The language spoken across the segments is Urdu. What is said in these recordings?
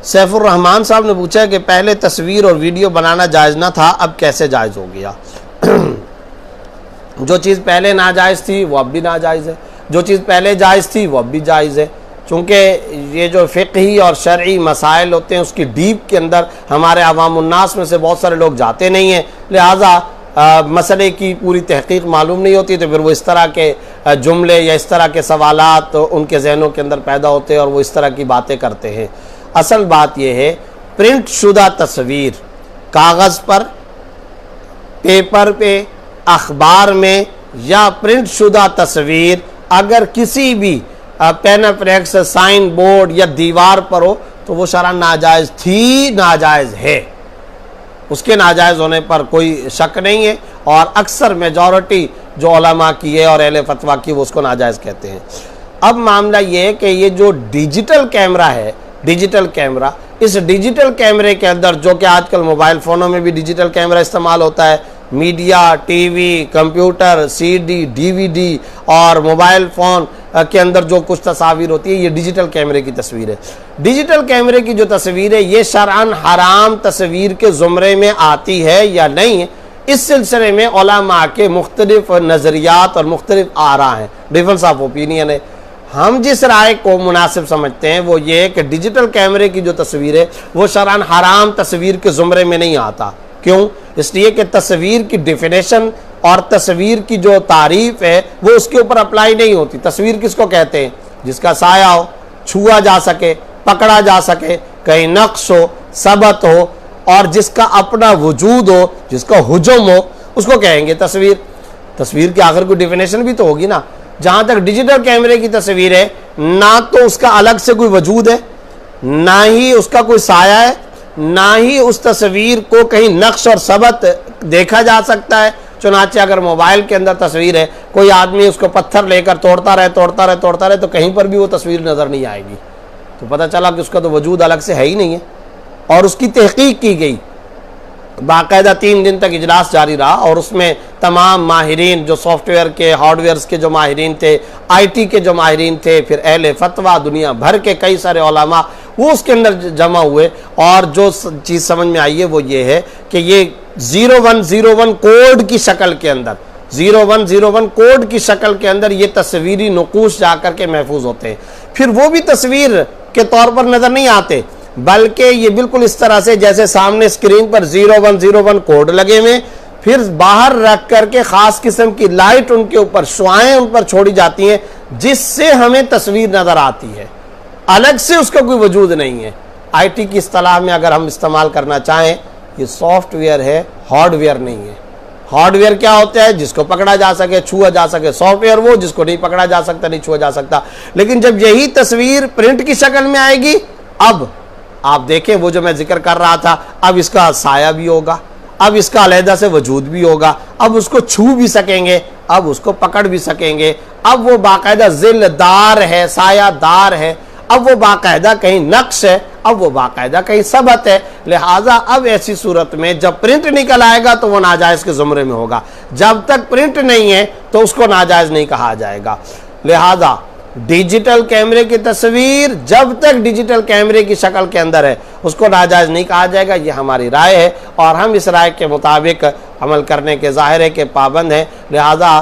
سیف الرحمان صاحب نے پوچھا کہ پہلے تصویر اور ویڈیو بنانا جائز نہ تھا، اب کیسے جائز ہو گیا؟ جو چیز پہلے ناجائز تھی وہ اب بھی ناجائز ہے، جو چیز پہلے جائز تھی وہ اب بھی جائز ہے، چونکہ یہ جو فقہی اور شرعی مسائل ہوتے ہیں اس کی ڈیپ کے اندر ہمارے عوام الناس میں سے بہت سارے لوگ جاتے نہیں ہیں، لہٰذا مسئلے کی پوری تحقیق معلوم نہیں ہوتی، تو پھر وہ اس طرح کے جملے یا اس طرح کے سوالات ان کے ذہنوں کے اندر پیدا ہوتے ہیں اور وہ اس طرح کی باتیں کرتے ہیں۔ اصل بات یہ ہے، پرنٹ شدہ تصویر کاغذ پر، پیپر پہ، اخبار میں، یا پرنٹ شدہ تصویر اگر کسی بھی پین فلیکس، سائن بورڈ یا دیوار پر ہو تو وہ شرعاً ناجائز تھی، ناجائز ہے، اس کے ناجائز ہونے پر کوئی شک نہیں ہے، اور اکثر میجورٹی جو علماء کی ہے اور اہل فتویٰ کی وہ اس کو ناجائز کہتے ہیں۔ اب معاملہ یہ ہے کہ یہ جو ڈیجیٹل کیمرہ ہے، ڈیجیٹل کیمرہ، اس ڈیجیٹل کیمرے کے اندر جو کہ آج کل موبائل فونوں میں بھی ڈیجیٹل کیمرہ استعمال ہوتا ہے، media, T V, computer, C D, D V D اور موبائل فون کے اندر جو کچھ تصاویر ہوتی ہے یہ ڈیجیٹل کیمرے کی تصویر ہے۔ ڈیجیٹل کیمرے کی جو تصویر ہے یہ شرعاً حرام تصویر کے زمرے میں آتی ہے یا نہیں ہے، اس سلسلے میں علماء کے مختلف نظریات اور مختلف آراء ہیں، ڈیفرنس آف اوپینین ہے۔ ہم جس رائے کو مناسب سمجھتے ہیں وہ یہ ہے کہ ڈیجیٹل کیمرے کی جو تصویر ہے وہ شرعاً حرام تصویر کے زمرے میں نہیں آتا۔ کیوں؟ اس لیے کہ تصویر کی ڈیفینیشن اور تصویر کی جو تعریف ہے وہ اس کے اوپر اپلائی نہیں ہوتی۔ تصویر کس کو کہتے ہیں؟ جس کا سایہ ہو، چھوا جا سکے، پکڑا جا سکے، کہیں نقش ہو، ثبت ہو، اور جس کا اپنا وجود ہو، جس کا حجم ہو، اس کو کہیں گے تصویر۔ تصویر کے آخر کوئی ڈیفینیشن بھی تو ہوگی نا۔ جہاں تک ڈیجیٹل کیمرے کی تصویر ہے، نہ تو اس کا الگ سے کوئی وجود ہے، نہ ہی اس کا کوئی سایہ ہے، نہ ہی اس تصویر کو کہیں نقش اور ثبت دیکھا جا سکتا ہے۔ چنانچہ اگر موبائل کے اندر تصویر ہے، کوئی آدمی اس کو پتھر لے کر توڑتا رہے تو کہیں پر بھی وہ تصویر نظر نہیں آئے گی، تو پتہ چلا کہ اس کا تو وجود الگ سے ہے ہی نہیں ہے، اور اس کی تحقیق کی گئی۔ باقاعدہ 3 دن تک اجلاس جاری رہا، اور اس میں تمام ماہرین جو سافٹ ویئر کے، ہارڈ ویئرز کے جو ماہرین تھے، آئی ٹی کے جو ماہرین تھے، پھر اہل فتویٰ دنیا بھر کے کئی سارے علماء وہ اس کے اندر جمع ہوئے، اور جو چیز سمجھ میں آئی ہے وہ یہ ہے کہ یہ 0101 کوڈ کی شکل کے اندر، 0101 کوڈ کی شکل کے اندر یہ تصویری نقوش جا کر کے محفوظ ہوتے ہیں۔ پھر وہ بھی تصویر کے طور پر نظر نہیں آتے، بلکہ یہ بالکل اس طرح سے جیسے سامنے اسکرین پر 0101 کوڈ لگے ہوئے، پھر باہر رکھ کر کے خاص قسم کی لائٹ ان کے اوپر، شعاعیں ان پر چھوڑی جاتی ہیں، جس سے ہمیں تصویر نظر آتی ہے، الگ سے اس کا کوئی وجود نہیں ہے۔ آئی ٹی کی اصطلاح میں اگر ہم استعمال کرنا چاہیں، یہ سافٹ ویئر ہے، ہارڈ ویئر نہیں ہے۔ ہارڈ ویئر کیا ہوتا ہے؟ جس کو پکڑا جا سکے، چھوا جا سکے۔ سافٹ ویئر وہ جس کو نہیں پکڑا جا سکتا، نہیں چھوا جا سکتا۔ لیکن جب یہی تصویر پرنٹ کی شکل میں آئے گی، اب آپ دیکھیں وہ جو میں ذکر کر رہا تھا، اب اس کا سایہ بھی ہوگا، اب اس کا علیحدہ سے وجود بھی ہوگا، اب اس کو چھو بھی سکیں گے، اب اس کو پکڑ بھی سکیں گے، اب وہ باقاعدہ ظل دار ہے، سایہ دار ہے، اب وہ باقاعدہ کہیں نقش ہے، اب وہ باقاعدہ کہیں ثبت ہے۔ لہٰذا اب ایسی صورت میں جب پرنٹ نکل آئے گا تو وہ ناجائز کے زمرے میں ہوگا، جب تک پرنٹ نہیں ہے تو اس کو ناجائز نہیں کہا جائے گا۔ لہٰذا ڈیجیٹل کیمرے کی تصویر جب تک ڈیجیٹل کیمرے کی شکل کے اندر ہے اس کو ناجائز نہیں کہا جائے گا، یہ ہماری رائے ہے، اور ہم اس رائے کے مطابق عمل کرنے کے ظاہر ہے کہ پابند ہیں۔ لہٰذا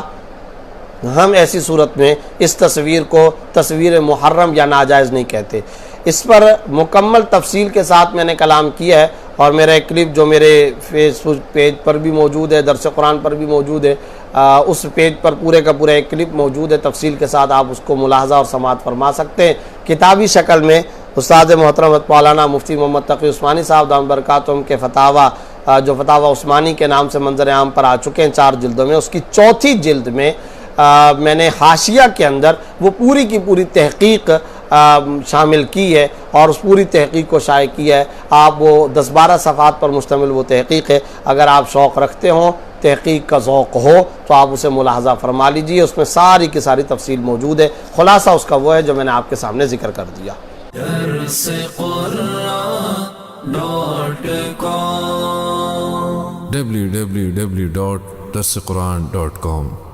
ہم ایسی صورت میں اس تصویر کو تصویر محرم یا ناجائز نہیں کہتے۔ اس پر مکمل تفصیل کے ساتھ میں نے کلام کیا ہے، اور میرا ایک کلپ جو میرے فیس بک پیج پر بھی موجود ہے، درس قرآن پر بھی موجود ہے، اس پیج پر پورے کا پورا ایک کلپ موجود ہے تفصیل کے ساتھ، آپ اس کو ملاحظہ اور سماعت فرما سکتے ہیں۔ کتابی شکل میں استاد محترم مولانا مفتی محمد تقی عثمانی صاحب دامت برکاتہم کے فتاویٰ، جو فتاویٰ عثمانی کے نام سے منظر عام پر آ چکے ہیں 4 جلدوں میں، اس کی 4تھی جلد میں میں نے حاشیہ کے اندر وہ پوری کی پوری تحقیق شامل کی ہے، اور اس پوری تحقیق کو شائع کیا ہے۔ آپ وہ 10-12 صفحات پر مشتمل وہ تحقیق ہے، اگر آپ شوق رکھتے ہوں، تحقیق کا ذوق ہو تو آپ اسے ملاحظہ فرما لیجئے، اس میں ساری کی ساری تفصیل موجود ہے۔ خلاصہ اس کا وہ ہے جو میں نے آپ کے سامنے ذکر کر دیا۔ www.darsequran.com